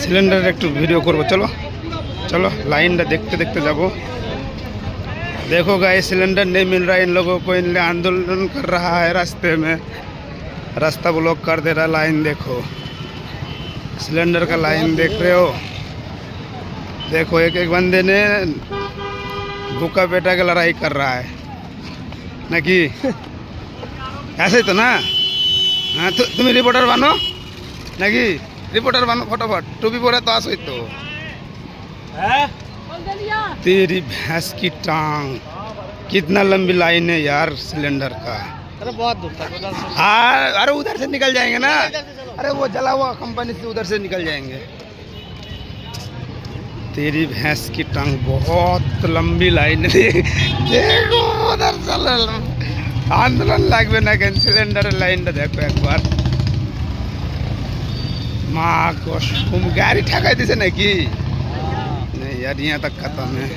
Cylinder एक video करबो, चलो चलो लाइन देखते देखते जाबो। देखो गाइस सिलेंडर नहीं मिल रहा है इन लोगों को, इन आंदोलन कर रहा है रास्ते में, रास्ता ब्लॉक कर दे रहा। लाइन देखो, सिलेंडर का लाइन देख रहे हो। देखो एक एक बंदे ने भूखा बेटा की लड़ाई कर रहा है ना कि ऐसे ही तो ना। हाँ तुम रिपोर्टर बनो ना कि रिपोर्टर बनो फटाफट, टूपी पहने तो आसो तो। तेरी भैंस की टांग, कितना लंबी लाइन है यार सिलेंडर का। अरे बहुत दूर तक। हाँ अरे उधर से निकल जाएंगे ना, अरे वो जला हुआ कंपनी से उधर से निकल जाएंगे। तेरी भैंस की टांग, बहुत लंबी लाइन है। देखो उधर चल आंदोलन लागबे ना केन सिलेंडर लाइन देखो एक बार। माँ को तुम गाड़ी ठकाई दिसे ना कि नहीं यार, यहाँ तक खत्म है।